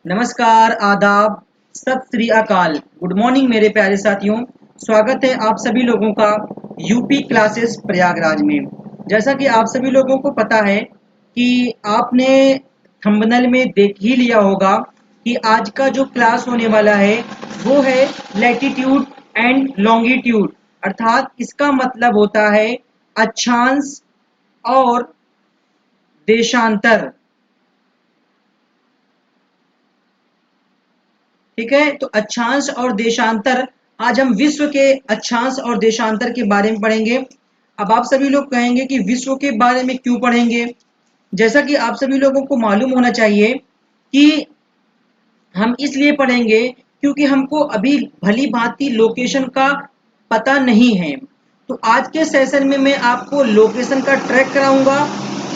नमस्कार, आदाब, सत श्री अकाल, गुड मॉर्निंग मेरे प्यारे साथियों। स्वागत है आप सभी लोगों का यूपी क्लासेस प्रयागराज में। जैसा कि आप सभी लोगों को पता है कि आपने थंबनेल में देख ही लिया होगा कि आज का जो क्लास होने वाला है वो है लैटिट्यूड एंड लॉन्गिट्यूड, अर्थात इसका मतलब होता है अक्षांश और देशांतर। ठीक है, तो अक्षांश और देशांतर, आज हम विश्व के अक्षांश और देशांतर के बारे में पढ़ेंगे। अब आप सभी लोग कहेंगे कि विश्व के बारे में क्यों पढ़ेंगे। जैसा कि आप सभी लोगों को मालूम होना चाहिए कि हम इसलिए पढ़ेंगे क्योंकि हमको अभी भली भांति लोकेशन का पता नहीं है। तो आज के सेशन में मैं आपको लोकेशन का ट्रैक कराऊंगा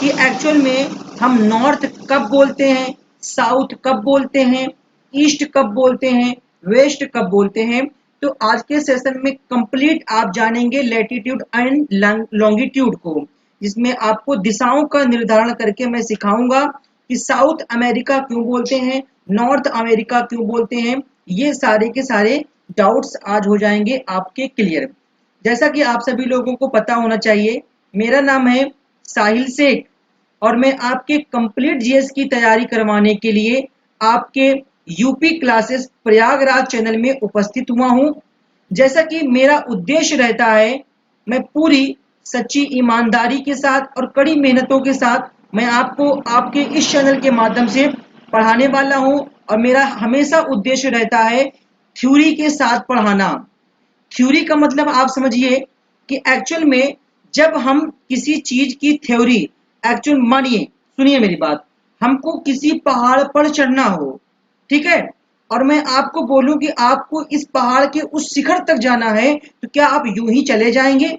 कि एक्चुअल में हम नॉर्थ कब बोलते हैं, साउथ कब बोलते हैं, ईस्ट कब बोलते हैं, वेस्ट कब बोलते हैं। तो आज के सेशन में कंप्लीट आप जानेंगे लैटिट्यूड एंड लॉन्गिट्यूड को, जिसमें आपको दिशाओं का निर्धारण करके मैं सिखाऊंगा कि साउथ अमेरिका क्यों बोलते हैं, नॉर्थ अमेरिका क्यों बोलते हैं। ये सारे के सारे डाउट्स आज हो जाएंगे आपके क्लियर। जैसा कि आप सभी लोगों को पता होना चाहिए, मेरा नाम है साहिल शेख और मैं आपके कंप्लीट जीएस की तैयारी करवाने के लिए आपके यूपी क्लासेस प्रयागराज चैनल में उपस्थित हुआ हूं। जैसा कि मेरा उद्देश्य रहता है, मैं पूरी सच्ची ईमानदारी के साथ और कड़ी मेहनतों के साथ मैं आपको आपके इस चैनल के माध्यम से पढ़ाने वाला हूं। और मेरा हमेशा उद्देश्य रहता है थ्योरी के साथ पढ़ाना। थ्योरी का मतलब आप समझिए कि एक्चुअल में जब हम किसी चीज की थ्योरी, एक्चुअल मानिए, सुनिए मेरी बात, हमको किसी पहाड़ पर चढ़ना हो, ठीक है, और मैं आपको बोलूं कि आपको इस पहाड़ के उस शिखर तक जाना है, तो क्या आप यूं ही चले जाएंगे?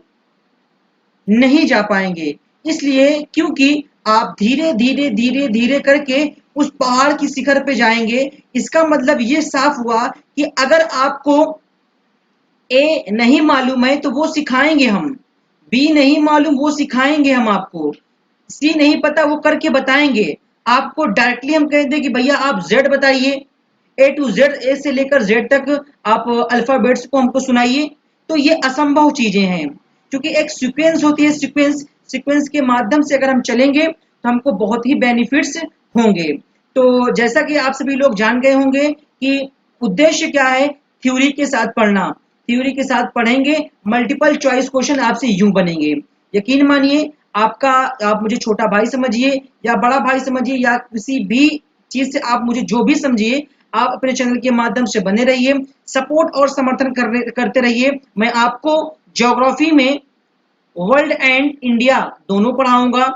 नहीं जा पाएंगे। इसलिए क्योंकि आप धीरे धीरे धीरे धीरे करके उस पहाड़ की शिखर पे जाएंगे। इसका मतलब ये साफ हुआ कि अगर आपको ए नहीं मालूम है तो वो सिखाएंगे हम, बी नहीं मालूम वो सिखाएंगे हम आपको, सी नहीं पता वो करके बताएंगे आपको। डायरेक्टली हम कह दें कि भैया आप जेड बताइए, ए टू जेड, ए से लेकर जेड तक आप अल्फाबेट्स को हमको सुनाइए, तो ये असंभव चीजें हैं। क्योंकि एक सीक्वेंस होती है, सीक्वेंस, सीक्वेंस के माध्यम से अगर हम चलेंगे तो हमको बहुत ही बेनिफिट्स होंगे। तो जैसा कि आप सभी लोग जान गए होंगे कि उद्देश्य क्या है थ्योरी के साथ पढ़ना। थ्योरी के साथ पढ़ेंगे, मल्टीपल चॉइस क्वेश्चन आपसे यूं बनेंगे। यकीन मानिए, आपका, आप मुझे छोटा भाई समझिए या बड़ा भाई समझिए या किसी भी चीज से आप मुझे जो भी समझिए, आप अपने चैनल के माध्यम से बने रहिए, सपोर्ट और समर्थन करते रहिए। मैं आपको ज्योग्राफी में वर्ल्ड एंड इंडिया दोनों पढ़ाऊंगा।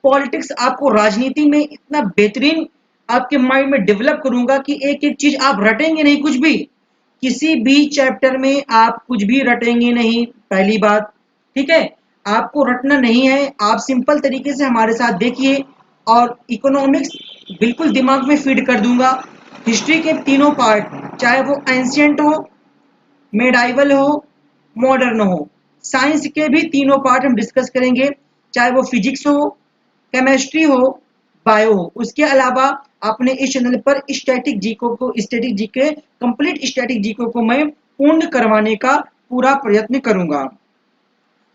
पॉलिटिक्स, आपको राजनीति में इतना बेहतरीन आपके माइंड में डेवलप करूंगा कि एक एक चीज आप रटेंगे नहीं, कुछ भी, किसी भी चैप्टर में आप कुछ भी रटेंगे नहीं, पहली बात। ठीक है, आपको रटना नहीं है, आप सिंपल तरीके से हमारे साथ देखिए। और इकोनॉमिक्स बिल्कुल दिमाग में फीड कर दूंगा। हिस्ट्री के तीनों पार्ट, चाहे वो एंशियंट हो, मेडाइवल हो, मॉडर्न हो, साइंस के भी तीनों पार्ट हम डिस्कस करेंगे, चाहे वो फिजिक्स हो, केमिस्ट्री हो, बायो हो। उसके अलावा अपने इस चैनल पर स्टैटिक जीको को, स्टैटिक जीके, कंप्लीट स्टैटिक जीको को मैं पूर्ण करवाने का पूरा प्रयत्न करूंगा।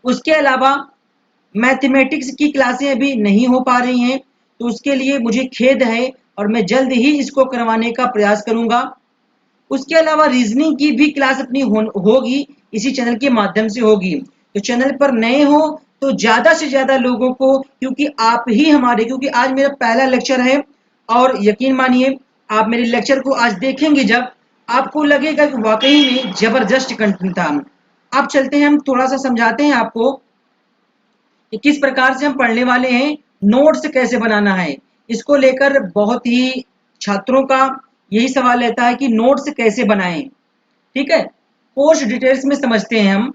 उसके अलावा मैथमेटिक्स की क्लासें अभी नहीं हो पा रही हैं, तो उसके लिए मुझे खेद है और मैं जल्द ही इसको करवाने का प्रयास करूंगा। उसके अलावा रीजनिंग की भी क्लास अपनी होगी, इसी चैनल के माध्यम से होगी। तो चैनल पर नए हो तो ज्यादा से ज्यादा लोगों को, क्योंकि आप ही हमारे, क्योंकि आज मेरा पहला लेक्चर है और यकीन मानिए आप मेरे लेक्चर को आज देखेंगे जब, आपको लगेगा कि वाकई में जबरदस्त कंटेंट था। अब चलते हैं, हम थोड़ा सा समझाते हैं आपको कि किस प्रकार से हम पढ़ने वाले हैं, नोट्स कैसे बनाना है। इसको लेकर बहुत ही छात्रों का यही सवाल रहता है कि नोट्स कैसे बनाएं। ठीक है, कोर्स डिटेल्स में समझते हैं हम।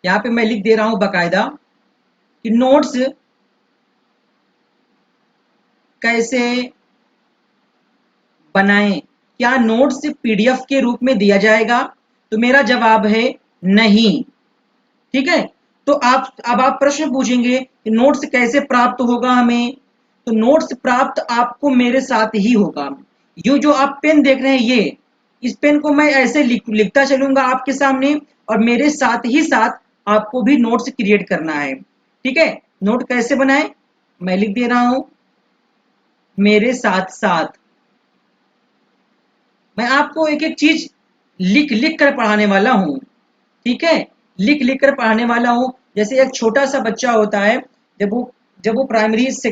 यहाँ पे मैं लिख दे रहा हूं बकायदा कि नोट्स कैसे बनाएं। क्या नोट्स पीडीएफ के रूप में दिया जाएगा? तो मेरा जवाब है नहीं। ठीक है, तो आप, अब आप प्रश्न पूछेंगे कि नोट्स कैसे प्राप्त होगा हमें, तो नोट्स प्राप्त आपको मेरे साथ ही होगा। ये जो आप पेन देख रहे हैं, ये इस पेन को मैं ऐसे लिखता चलूंगा आपके सामने, और मेरे साथ ही साथ आपको भी नोट्स क्रिएट करना है। ठीक है, नोट कैसे बनाए, मैं लिख दे रहा हूं, मेरे साथ साथ। मैं आपको एक एक चीज लिख लिख कर पढ़ाने वाला हूं। ठीक है, लिख लिख कर पढ़ाने वाला हूं। जैसे एक छोटा सा बच्चा होता है, जब वो प्राइमरी से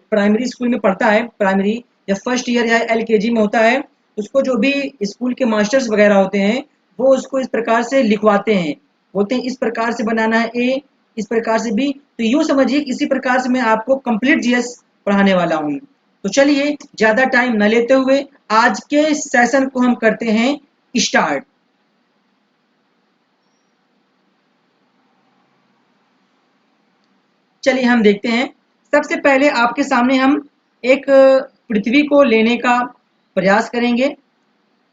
प्राइमरी स्कूल में पढ़ता है, प्राइमरी या फर्स्ट ईयर या एलकेजी में होता है, उसको जो भी स्कूल के मास्टर्स वगैरह होते हैं, वो उसको इस प्रकार से लिखवाते हैं, बोलते हैं इस प्रकार से बनाना है ए, इस प्रकार से बी। तो यूं समझिए इसी प्रकार से मैं आपको कंप्लीट जीएस पढ़ाने वाला हूं। तो चलिए ज्यादा टाइम न लेते हुए आज के सेशन को हम करते हैं स्टार्ट। चलिए हम देखते हैं। सबसे पहले आपके सामने हम एक पृथ्वी को लेने का प्रयास करेंगे,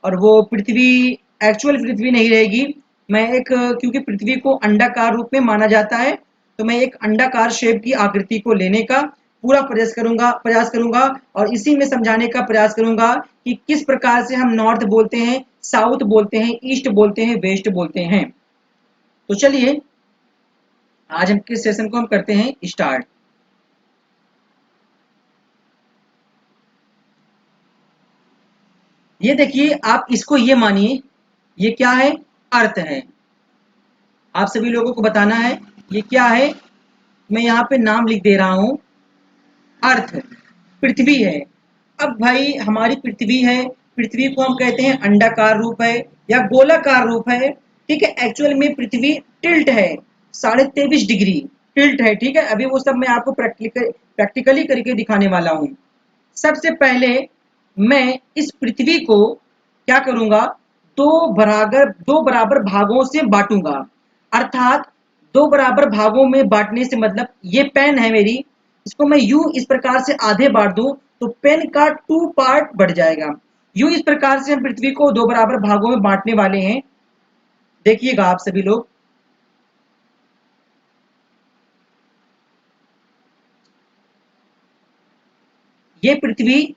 और वो पृथ्वी एक्चुअल पृथ्वी नहीं रहेगी। मैं एक, क्योंकि पृथ्वी को अंडाकार रूप में माना जाता है, तो मैं एक अंडाकार शेप की आकृति को लेने का पूरा प्रयास करूंगा और इसी में समझाने का प्रयास करूंगा कि किस प्रकार से हम नॉर्थ बोलते हैं, साउथ बोलते हैं, ईस्ट बोलते हैं, वेस्ट बोलते हैं। तो चलिए आज हम किस सेशन को हम करते हैं स्टार्ट। ये देखिए, आप इसको ये मानिए, ये क्या है, अर्थ है। आप सभी लोगों को बताना है ये क्या है। मैं यहाँ पे नाम लिख दे रहा हूं, अर्थ, पृथ्वी है। अब भाई हमारी पृथ्वी है, पृथ्वी को हम कहते हैं अंडाकार रूप है या गोलाकार रूप है। ठीक है, एक्चुअल में पृथ्वी टिल्ट है, 23.5 डिग्री टिल्ट है। ठीक है, अभी वो सब मैं आपको प्रैक्टिकली करके दिखाने वाला हूँ। सबसे पहले मैं इस पृथ्वी को क्या करूंगा, दो बराबर भागों से बांटूंगा। अर्थात दो बराबर भागों में बांटने से मतलब, ये पेन है मेरी, इसको मैं यूं इस प्रकार से आधे बांट दूं तो पेन का 2 पार्ट बढ़ जाएगा। यूं इस प्रकार से हम पृथ्वी को दो बराबर भागों में बांटने वाले हैं। देखिएगा आप सभी लोग, ये पृथ्वी,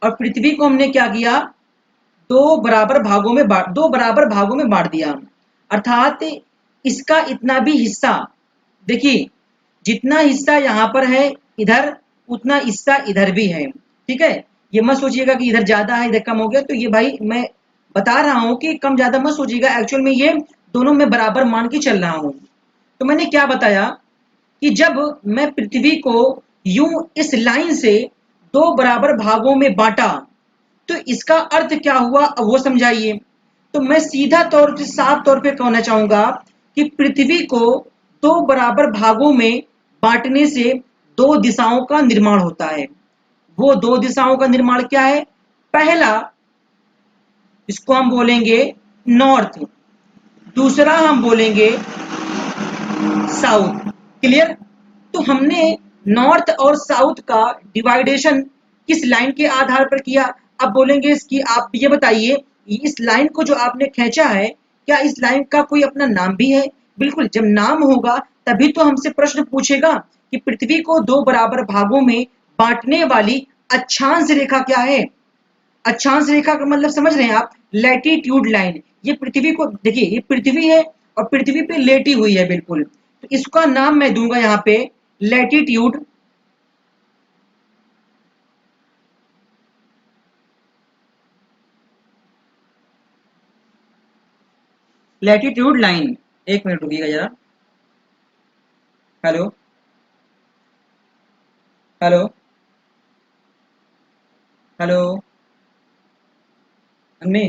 और पृथ्वी को हमने क्या किया, दो बराबर भागों में बांट दिया। अर्थात इसका इतना भी हिस्सा, देखिए जितना हिस्सा यहाँ पर है इधर, उतना हिस्सा इधर भी है। ठीक है, ये मत सोचिएगा कि इधर ज्यादा है इधर कम हो गया। तो ये भाई मैं बता रहा हूं कि कम ज्यादा मत सोचिएगा, एक्चुअल में ये दोनों में बराबर मान के चल रहा हूं। तो मैंने क्या बताया कि जब मैं पृथ्वी को यूं इस लाइन से दो बराबर भागों में बांटा, तो इसका अर्थ क्या हुआ अब वो समझाइए। तो मैं सीधा तौर पे साफ तौर पे कहना चाहूंगा कि पृथ्वी को दो बराबर भागों में बांटने से दो दिशाओं का निर्माण होता है। वो दो दिशाओं का निर्माण क्या है, पहला इसको हम बोलेंगे नॉर्थ, दूसरा हम बोलेंगे साउथ। क्लियर। तो हमने नॉर्थ और साउथ का डिवाइडेशन किस लाइन के आधार पर किया। अब बोलेंगे इसकी, आप ये बताइए इस लाइन को जो आपने खींचा है, क्या इस लाइन का कोई अपना नाम भी है। बिल्कुल, जब नाम होगा तभी तो हमसे प्रश्न पूछेगा कि पृथ्वी को दो बराबर भागों में बांटने वाली अक्षांश रेखा क्या है। अक्षांश रेखा का मतलब समझ रहे हैं आप, लैटिट्यूड लाइन। ये पृथ्वी को देखिए, ये पृथ्वी है और पृथ्वी पे लेटी हुई है बिल्कुल, तो इसका नाम मैं दूंगा यहाँ पे लैटिट्यूड। लैटिट्यूड लाइन, एक मिनट रुकिएगा जरा। हेलो, हेलो, हेलो, अम्मी,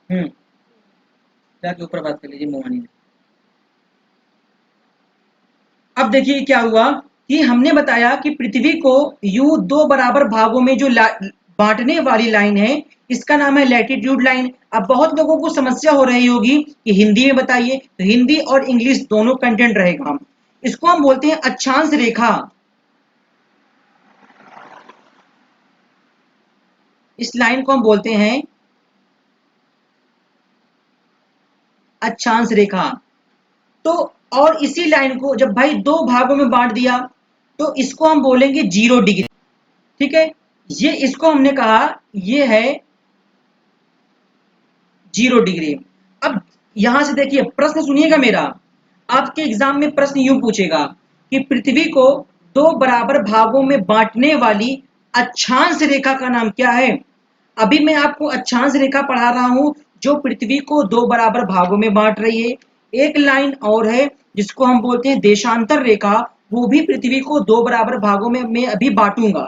जाके ऊपर बात कर लीजिए मोहानी में। अब देखिए क्या हुआ कि हमने बताया कि पृथ्वी को यूं दो बराबर भागों में जो बांटने वाली लाइन है, इसका नाम है लैटिट्यूड लाइन। अब बहुत लोगों को समस्या हो रही होगी कि हिंदी में बताइए, तो हिंदी और इंग्लिश दोनों कंटेंट रहेगा। इसको हम बोलते हैं अक्षांश रेखा। इस लाइन को हम बोलते हैं अक्षांश रेखा। तो और इसी लाइन को जब भाई दो भागों में बांट दिया, तो इसको हम बोलेंगे 0 डिग्री। ठीक है, ये इसको हमने कहा ये है 0 डिग्री। अब यहां से देखिए प्रश्न सुनिएगा मेरा, आपके एग्जाम में प्रश्न यूं पूछेगा कि पृथ्वी को दो बराबर भागों में बांटने वाली अक्षांश रेखा का नाम क्या है। अभी मैं आपको अक्षांश रेखा पढ़ा रहा हूं जो पृथ्वी को दो बराबर भागों में बांट रही है। एक लाइन और है जिसको हम बोलते हैं देशांतर रेखा, वो भी पृथ्वी को दो बराबर भागों में मैं अभी बांटूंगा।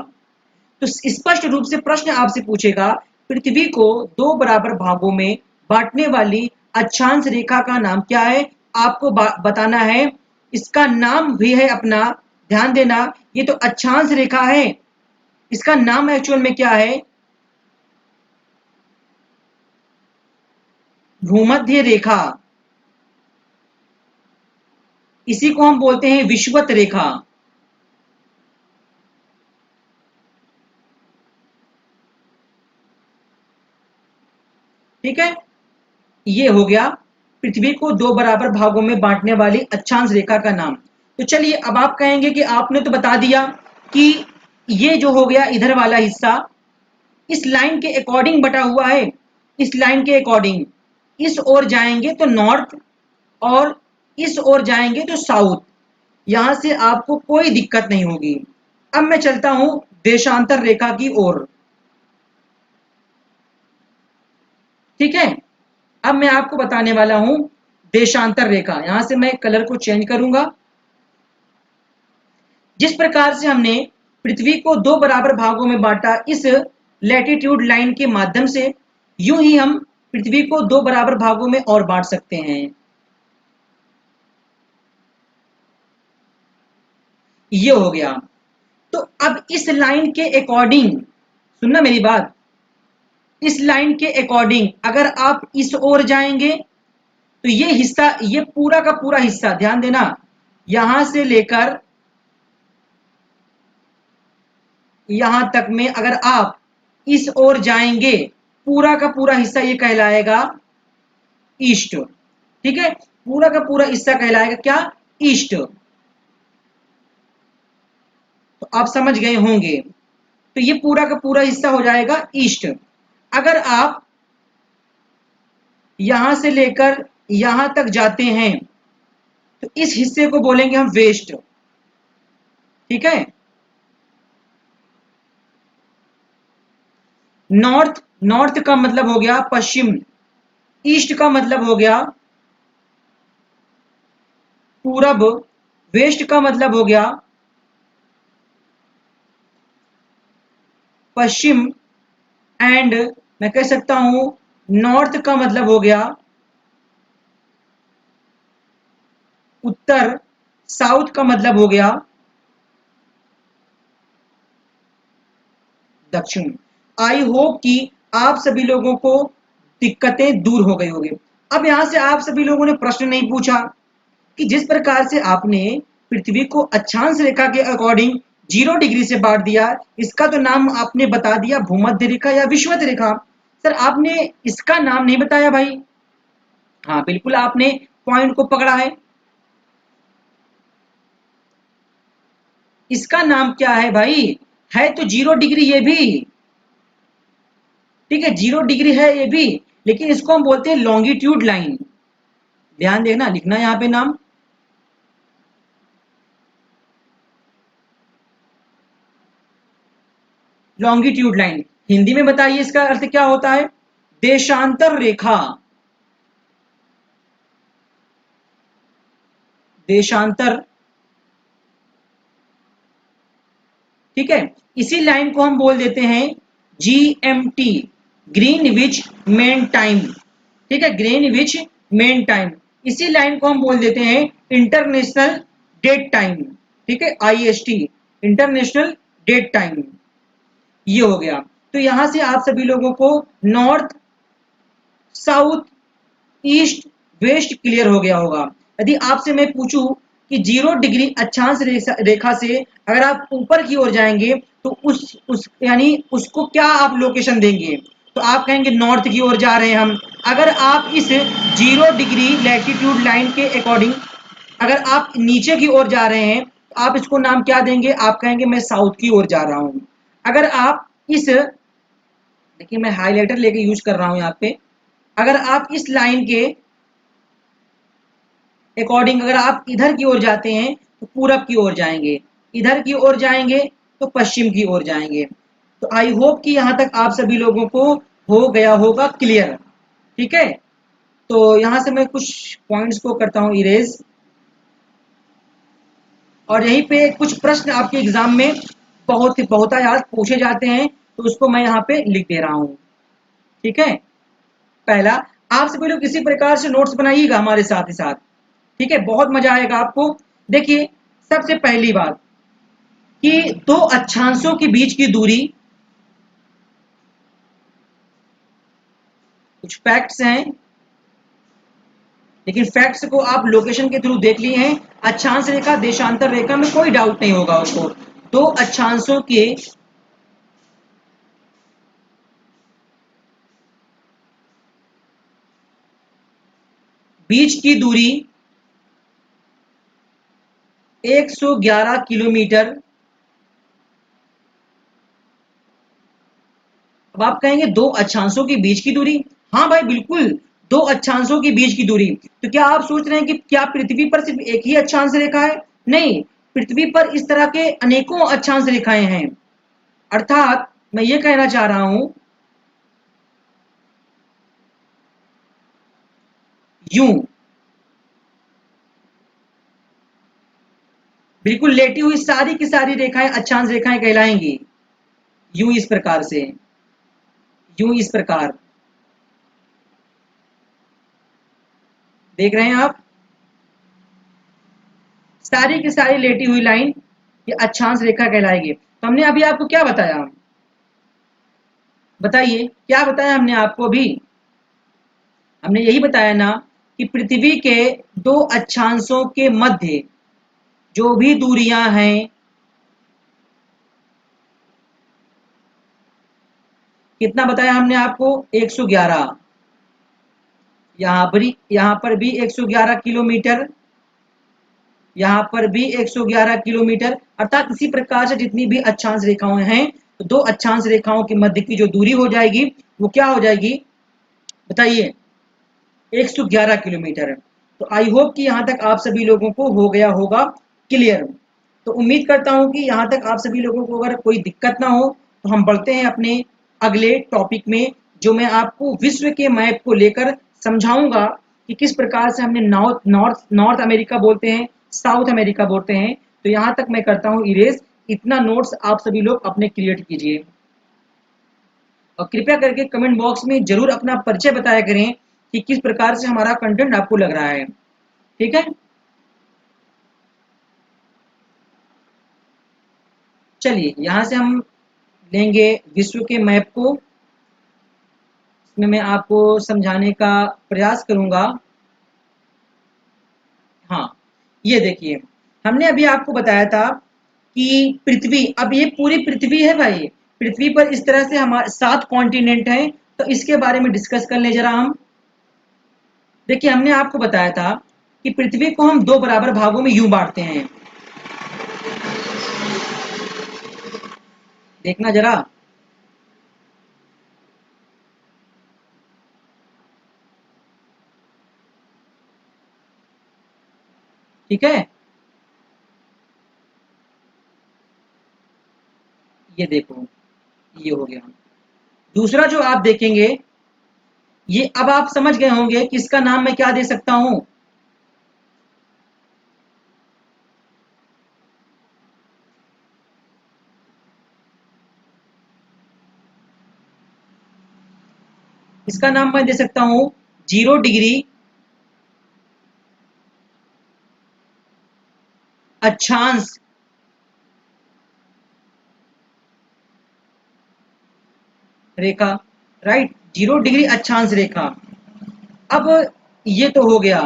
तो स्पष्ट रूप से प्रश्न आपसे पूछेगा पृथ्वी को दो बराबर भागों में बांटने वाली अक्षांश रेखा का नाम क्या है, आपको बताना है। इसका नाम भी है अपना, ध्यान देना, ये तो अक्षांश रेखा है, इसका नाम एक्चुअल में क्या है, भूमध्य रेखा। इसी को हम बोलते हैं विषुवत रेखा। ठीक है, ये हो गया पृथ्वी को दो बराबर भागों में बांटने वाली अक्षांश रेखा का नाम। तो चलिए अब आप कहेंगे कि आपने तो बता दिया कि ये जो हो गया इधर वाला हिस्सा इस लाइन के अकॉर्डिंग बटा हुआ है, इस लाइन के अकॉर्डिंग इस ओर जाएंगे तो नॉर्थ और इस ओर जाएंगे तो साउथ। यहां से आपको कोई दिक्कत नहीं होगी। अब मैं चलता हूं देशांतर रेखा की ओर। ठीक है, अब मैं आपको बताने वाला हूं देशांतर रेखा। यहां से मैं कलर को चेंज करूंगा। जिस प्रकार से हमने पृथ्वी को दो बराबर भागों में बांटा इस लैटिट्यूड लाइन के माध्यम से, यूं ही हम पृथ्वी को दो बराबर भागों में और बांट सकते हैं। ये हो गया। तो अब इस लाइन के अकॉर्डिंग, सुनना मेरी बात, इस लाइन के अकॉर्डिंग अगर आप इस ओर जाएंगे तो ये हिस्सा, ये पूरा का पूरा हिस्सा, ध्यान देना, यहां से लेकर यहां तक में अगर आप इस ओर जाएंगे, पूरा का पूरा हिस्सा ये कहलाएगा ईस्ट। ठीक है, पूरा का पूरा हिस्सा कहलाएगा क्या, ईस्ट। तो आप समझ गए होंगे, तो ये पूरा का पूरा हिस्सा हो जाएगा ईस्ट। अगर आप यहां से लेकर यहां तक जाते हैं तो इस हिस्से को बोलेंगे हम वेस्ट। ठीक है, नॉर्थ, नॉर्थ का मतलब हो गया पश्चिम, ईस्ट का मतलब हो गया पूरब, वेस्ट का मतलब हो गया पश्चिम, एंड मैं कह सकता हूं नॉर्थ का मतलब हो गया उत्तर, साउथ का मतलब हो गया दक्षिण। आई होप कि आप सभी लोगों को दिक्कतें दूर हो गई होगी। अब यहां से आप सभी लोगों ने प्रश्न नहीं पूछा कि जिस प्रकार से आपने पृथ्वी को अक्षांश रेखा के अकॉर्डिंग 0 डिग्री से बांट दिया, इसका तो नाम आपने बता दिया भूमध्य रेखा या विषुवत रेखा। सर आपने इसका नाम नहीं बताया भाई। हाँ बिल्कुल, आपने पॉइंट को पकड़ा है। इसका नाम क्या है भाई, है तो 0 डिग्री ये भी। ठीक है, 0 डिग्री है ये भी, लेकिन इसको हम बोलते हैं लॉन्गिट्यूड लाइन। ध्यान देना, लिखना यहां पे नाम, लॉन्गिट्यूड लाइन। हिंदी में बताइए इसका अर्थ क्या होता है, देशांतर रेखा। देशांतर, ठीक है, इसी लाइन को हम बोल देते हैं GMT, ग्रीनविच मेन टाइम। ठीक है, ग्रीनविच मेन टाइम। इसी लाइन को हम बोल देते हैं इंटरनेशनल डेट टाइम। ठीक है, IST, इंटरनेशनल डेट टाइम। ये हो गया। तो यहां से आप सभी लोगों को north, south, east, west clear हो गया होगा। यदि आपसे मैं पूछूं कि 0 डिग्री अक्षांश रेखा से अगर आप ऊपर की ओर जाएंगे तो उस यानी उसको क्या आप लोकेशन देंगे, तो आप कहेंगे नॉर्थ की ओर जा रहे हैं हम। अगर आप इस 0 डिग्री लैटिट्यूड लाइन के अकॉर्डिंग अगर आप नीचे की ओर जा रहे हैं तो आप इसको नाम क्या देंगे? आप कहेंगे मैं साउथ की ओर जा रहा हूं। अगर आप इस, देखिए मैं हाईलाइटर लेके यूज कर रहा हूं यहाँ पे, अगर आप इस लाइन के अकॉर्डिंग अगर आप इधर की ओर जाते हैं तो पूरब की ओर जाएंगे, इधर की ओर जाएंगे तो पश्चिम की ओर जाएंगे। तो आई होप कि यहां तक आप सभी लोगों को हो गया होगा क्लियर। ठीक है, तो यहां से मैं कुछ पॉइंट्स को करता हूं इरेज, और यहीं पे कुछ प्रश्न आपके एग्जाम में बहुतायात पूछे जाते हैं, तो उसको मैं यहाँ पे लिख दे रहा हूं। ठीक है, पहला, आप सभी लोग किसी प्रकार से नोट्स बनाइएगा हमारे साथ ही साथ। ठीक है, बहुत मजा आएगा आपको। देखिए, सबसे पहली बात कि दो अक्षांशों के बीच की दूरी, कुछ फैक्ट्स हैं, लेकिन फैक्ट्स को आप लोकेशन के थ्रू देख लिए हैं। अक्षांश रेखा देशांतर रेखा में कोई डाउट नहीं होगा उसको। दो अक्षांशों के बीच की दूरी 111 किलोमीटर। अब आप कहेंगे दो अक्षांशों के बीच की दूरी, हाँ भाई बिल्कुल, दो अक्षांशों के बीच की दूरी। तो क्या आप सोच रहे हैं कि क्या पृथ्वी पर सिर्फ एक ही अक्षांश रेखा है? नहीं, पृथ्वी पर इस तरह के अनेकों अक्षांश रेखाएं हैं। अर्थात मैं ये कहना चाह रहा हूं, यूं बिल्कुल लेटी हुई सारी की सारी रेखाएं अक्षांश रेखाएं कहलाएंगी। यूं इस प्रकार से, यूं इस प्रकार, देख रहे हैं आप, सारी की सारी लेटी हुई लाइन ये अक्षांश रेखा कहलाएगी। तो हमने अभी आपको क्या बताया? बताइए क्या बताया हमने आपको अभी? हमने यही बताया ना कि पृथ्वी के दो अक्षांशों के मध्य जो भी दूरियां हैं, कितना बताया हमने आपको? 111। यहां पर भी 111 किलोमीटर, यहां पर भी 111 किलोमीटर। अर्थात इसी प्रकार से जितनी भी अक्षांश रेखाएं हैं, तो दो अक्षांश रेखाओं के मध्य की जो दूरी हो जाएगी वो क्या हो जाएगी? बताइए, 111 किलोमीटर। तो आई होप कि यहां तक आप सभी लोगों को हो गया होगा क्लियर। तो उम्मीद करता हूं कि यहां तक आप सभी लोगों को अगर कोई दिक्कत ना हो, तो हम बढ़ते हैं अपने अगले टॉपिक में, जो मैं आपको विश्व के मैप को लेकर समझाऊंगा कि किस प्रकार से हमने नॉर्थ अमेरिका बोलते हैं, साउथ अमेरिका बोलते हैं। तो यहां तक मैं करता हूं इरेज। इतना नोट्स आप सभी लोग अपने क्रिएट कीजिए, और कृपया करके कमेंट बॉक्स में जरूर अपना परिचय बताया करें कि किस प्रकार से हमारा कंटेंट आपको लग रहा है। ठीक है, चलिए यहां से हम लेंगे विश्व के मैप को। इसमें मैं आपको समझाने का प्रयास करूंगा। हाँ, ये देखिए, हमने अभी आपको बताया था कि पृथ्वी, अब ये पूरी पृथ्वी है भाई, पृथ्वी पर इस तरह से हमारे 7 कॉन्टिनेंट हैं। तो इसके बारे में डिस्कस कर ले जरा हम। देखिए, हमने आपको बताया था कि पृथ्वी को हम दो बराबर भागों में यूं बांटते हैं। देखना जरा, ठीक है, ये देखो, ये हो गया। दूसरा जो आप देखेंगे, ये अब आप समझ गए होंगे कि इसका नाम मैं क्या दे सकता हूं। इसका नाम मैं दे सकता हूं 0 डिग्री अक्षांश रेखा। राइट, 0 डिग्री अक्षांश रेखा। अब ये तो हो गया।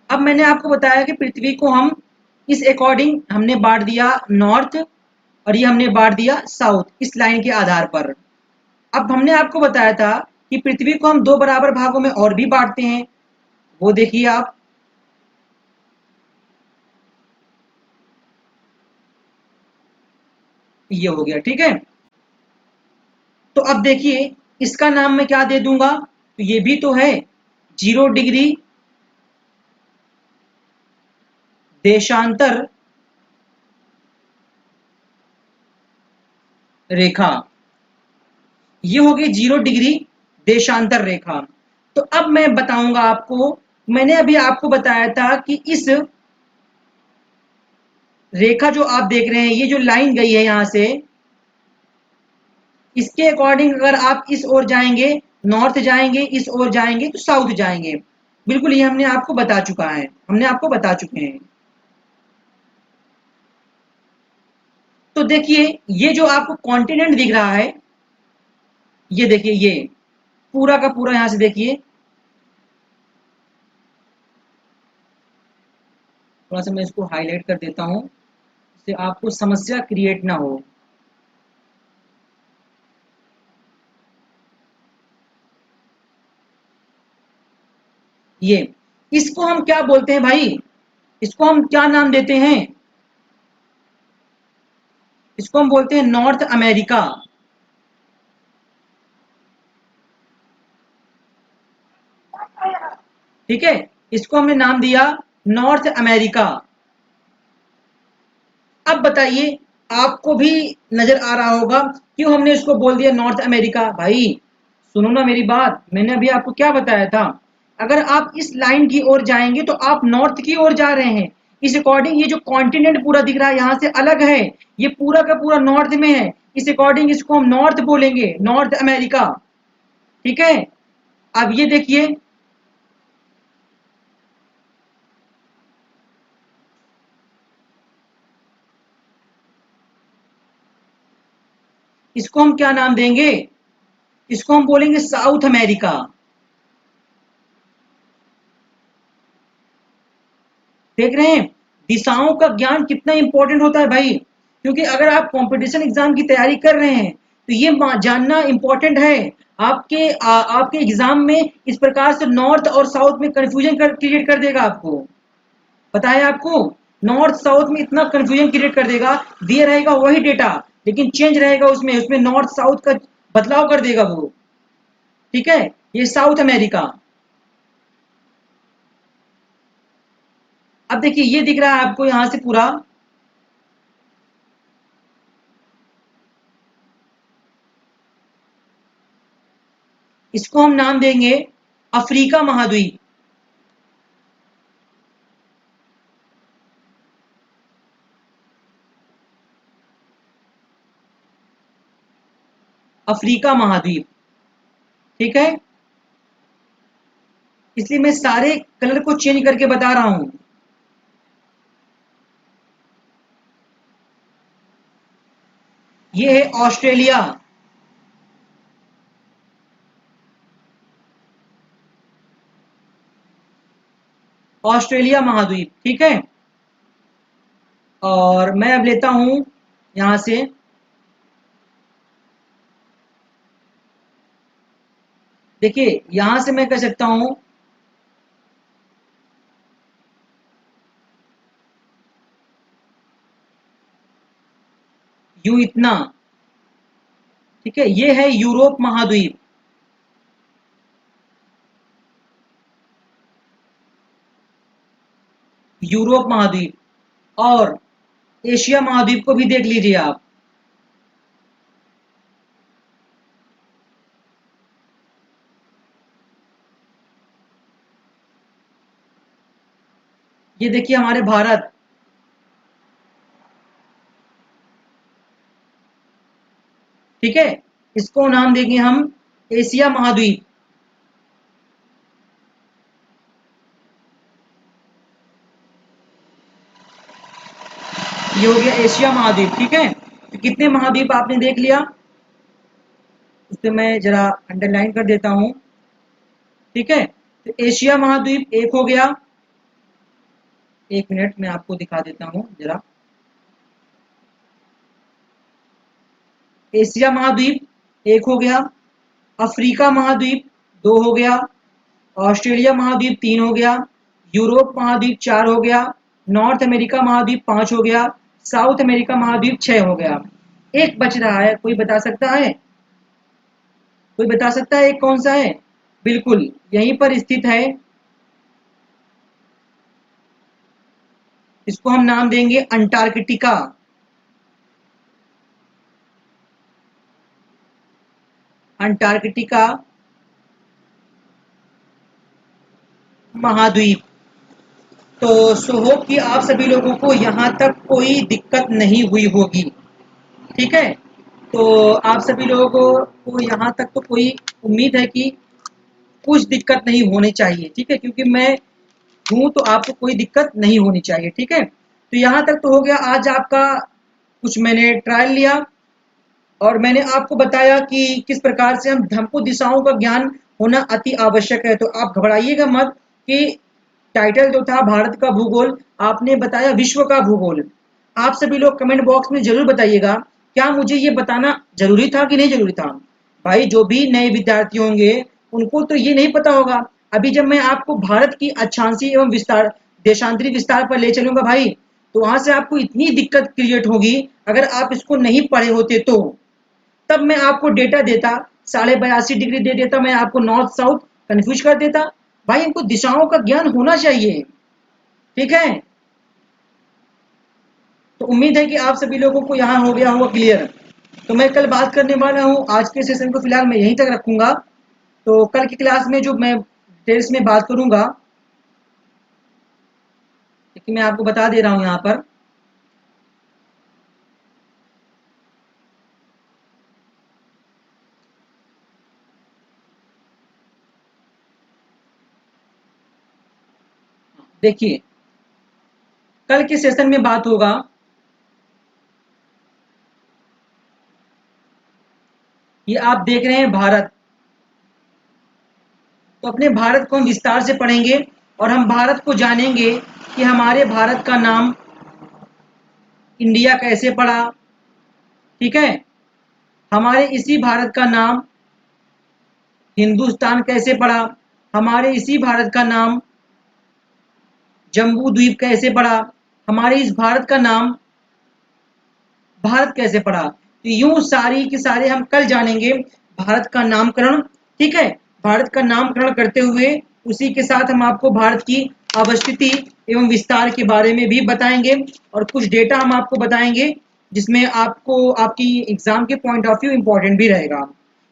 अब मैंने आपको बताया कि पृथ्वी को हम इस अकॉर्डिंग हमने बांट दिया नॉर्थ, और ये हमने बांट दिया साउथ, इस लाइन के आधार पर। अब हमने आपको बताया था कि पृथ्वी को हम दो बराबर भागों में और भी बांटते हैं। वो देखिए आप, ये हो गया, ठीक है। तो अब देखिए इसका नाम मैं क्या दे दूंगा, तो ये भी तो है 0 डिग्री देशांतर रेखा। ये हो गई 0 डिग्री देशांतर रेखा। तो अब मैं बताऊंगा आपको, मैंने अभी आपको बताया था कि इस रेखा जो आप देख रहे हैं, ये जो लाइन गई है यहां से, इसके अकॉर्डिंग अगर आप इस ओर जाएंगे, नॉर्थ जाएंगे, इस ओर जाएंगे तो साउथ जाएंगे। बिल्कुल ये हमने आपको बता चुका है, हमने आपको बता चुके हैं। तो देखिए ये जो आपको कॉन्टिनेंट दिख रहा है, ये देखिए ये पूरा का पूरा यहां से देखिए, थोड़ा सा मैं इसको हाईलाइट कर देता हूं जिससे आपको समस्या क्रिएट ना हो। ये इसको हम क्या बोलते हैं भाई, इसको हम क्या नाम देते हैं, इसको हम बोलते हैं नॉर्थ अमेरिका। ठीक है, इसको हमने नाम दिया नॉर्थ अमेरिका। अब बताइए आपको भी नजर आ रहा होगा क्यों हमने इसको बोल दिया नॉर्थ अमेरिका। भाई सुनो ना मेरी बात, मैंने अभी आपको क्या बताया था, अगर आप इस लाइन की ओर जाएंगे तो आप नॉर्थ की ओर जा रहे हैं। इस अकॉर्डिंग ये जो कॉन्टिनेंट पूरा दिख रहा है यहां से अलग है, ये पूरा का पूरा नॉर्थ में है, इस अकॉर्डिंग इसको हम नॉर्थ बोलेंगे, नॉर्थ अमेरिका। ठीक है, अब ये देखिए, इसको हम क्या नाम देंगे, इसको हम बोलेंगे साउथ अमेरिका। देख रहे हैं दिशाओं का ज्ञान कितना इंपॉर्टेंट होता है भाई, क्योंकि अगर आप कंपटीशन एग्जाम की तैयारी कर रहे हैं तो ये जानना इंपॉर्टेंट है। आपके एग्जाम में इस प्रकार से नॉर्थ और साउथ में कंफ्यूजन क्रिएट कर देगा आपको, पता है आपको, नॉर्थ साउथ में इतना कंफ्यूजन क्रिएट कर देगा, दिया रहेगा वही डेटा लेकिन चेंज रहेगा उसमें उसमें नॉर्थ साउथ का बदलाव कर देगा वो। ठीक है, ये साउथ अमेरिका। अब देखिए ये दिख रहा है आपको यहां से पूरा, इसको हम नाम देंगे अफ्रीका महाद्वीप। अफ्रीका महाद्वीप, ठीक है, इसलिए मैं सारे कलर को चेंज करके बता रहा हूं। ये है ऑस्ट्रेलिया, ऑस्ट्रेलिया महाद्वीप, ठीक है। और मैं अब लेता हूं यहां से, देखिए यहां से मैं कह सकता हूं यू इतना, ठीक है, ये है यूरोप महाद्वीप। यूरोप महाद्वीप और एशिया महाद्वीप को भी देख लीजिए आप। ये देखिए हमारे भारत, ठीक है, इसको नाम देंगे हम एशिया महाद्वीप। ये हो गया एशिया महाद्वीप, ठीक है। तो कितने महाद्वीप आपने देख लिया, उसे मैं जरा अंडरलाइन कर देता हूं। ठीक है, तो एशिया महाद्वीप एक हो गया, एक मिनट मैं आपको दिखा देता हूं जरा। एशिया महाद्वीप एक हो गया, अफ्रीका महाद्वीप दो हो गया, ऑस्ट्रेलिया महाद्वीप तीन हो गया, यूरोप महाद्वीप चार हो गया, नॉर्थ अमेरिका महाद्वीप पांच हो गया, साउथ अमेरिका महाद्वीप छह हो गया। एक बच रहा है, कोई बता सकता है? कोई बता सकता है एक कौन सा है? बिल्कुल यहीं पर स्थित है। इसको हम नाम देंगे अंटार्कटिका। अंटार्कटिका महाद्वीप। तो सो होप कि आप सभी लोगों को यहाँ तक कोई दिक्कत नहीं हुई होगी। ठीक है, तो आप सभी लोगों को यहाँ तक तो कोई उम्मीद है कि कुछ दिक्कत नहीं होनी चाहिए। ठीक है, क्योंकि मैं हूँ तो आपको कोई दिक्कत नहीं होनी चाहिए। ठीक है, तो यहाँ तक तो हो गया। आज आपका कुछ मैंने ट्रायल लिया और मैंने आपको बताया कि किस प्रकार से हमको दिशाओं का ज्ञान होना अति आवश्यक है। तो आप घबराइएगा मत कि टाइटल जो था भारत का भूगोल, आपने बताया विश्व का भूगोल। आप सभी लोग कमेंट बॉक्स में जरूर बताइएगा, क्या मुझे ये बताना जरूरी था कि नहीं जरूरी था? भाई जो भी नए विद्यार्थी होंगे उनको तो ये नहीं पता होगा। अभी जब मैं आपको भारत की अक्षांशीय एवं विस्तार देशांतरी विस्तार पर ले चलूंगा भाई, तो वहां से आपको इतनी दिक्कत क्रिएट होगी अगर आप इसको नहीं पढ़े होते तो। तब मैं आपको डेटा देता, 82.5 डिग्री दे देता, मैं आपको नॉर्थ साउथ कंफ्यूज कर देता। भाई हमको दिशाओं का ज्ञान होना चाहिए। ठीक है, तो उम्मीद है कि आप सभी लोगों को यहाँ हो गया होगा क्लियर। तो मैं कल बात करने वाला हूँ, आज के सेशन को फिलहाल मैं यहीं तक रखूंगा। तो कल की क्लास में जो मैं डिटेल्स में बात करूंगा, लेकिन मैं आपको बता दे रहा हूँ यहाँ पर। देखिए, कल के सेशन में बात होगा, ये आप देख रहे हैं भारत। तो अपने भारत को हम विस्तार से पढ़ेंगे और हम भारत को जानेंगे कि हमारे भारत का नाम इंडिया कैसे पड़ा। ठीक है, हमारे इसी भारत का नाम हिंदुस्तान कैसे पड़ा, हमारे इसी भारत का नाम जम्बू द्वीप कैसे पड़ा, हमारे इस भारत का नाम भारत कैसे पड़ा। तो यूं सारी की सारे हम कल जानेंगे भारत का नामकरण। ठीक है, भारत का नामकरण करते हुए उसी के साथ हम आपको भारत की अवस्थिति एवं विस्तार के बारे में भी बताएंगे और कुछ डेटा हम आपको बताएंगे जिसमें आपको आपकी एग्जाम के पॉइंट ऑफ व्यू इंपॉर्टेंट भी रहेगा।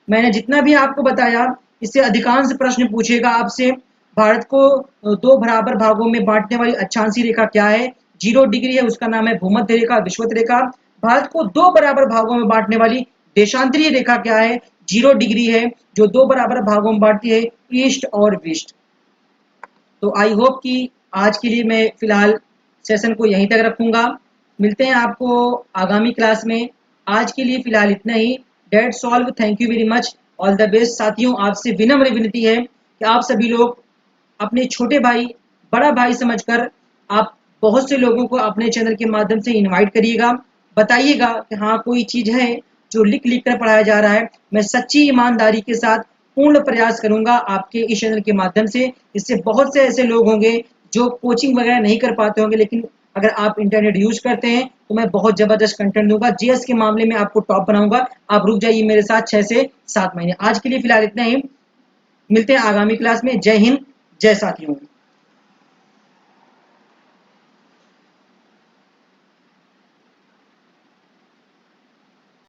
मैंने जितना भी आपको बताया इससे अधिकांश प्रश्न पूछेगा आपसे। भारत को दो बराबर भागों में बांटने वाली अक्षांशीय रेखा क्या है? 0 डिग्री है, उसका नाम है भूमध्य रेखा, विषुवत रेखा। भारत को दो बराबर भागों में बांटने वाली देशांतरीय रेखा क्या है? 0 डिग्री है, जो दो बराबर भागों में बांटती है ईस्ट और वेस्ट। तो आई होप कि आज के लिए मैं फिलहाल सेशन को यहीं तक रखूंगा। मिलते हैं आपको आगामी क्लास में। आज के लिए फिलहाल इतना ही। That's all, thank you very much, all the best. साथियों, आपसे विनम्र विनती है कि आप सभी लोग अपने छोटे भाई बड़ा भाई समझकर आप बहुत से लोगों को अपने चैनल के माध्यम से इनवाइट करिएगा। बताइएगा कि हाँ कोई चीज़ है जो लिख लिख कर पढ़ाया जा रहा है। मैं सच्ची ईमानदारी के साथ पूर्ण प्रयास करूंगा आपके इस चैनल के माध्यम से। इससे बहुत से ऐसे लोग होंगे जो कोचिंग वगैरह नहीं कर पाते होंगे, लेकिन अगर आप इंटरनेट यूज करते हैं तो मैं बहुत जबरदस्त कंटेंट दूंगा। जीएस के मामले में आपको टॉप बनाऊंगा। आप रुक जाइए मेरे साथ 6 से 7 महीने। आज के लिए फिलहाल इतना ही। मिलते हैं आगामी क्लास में। जय हिंद, जय साथियों।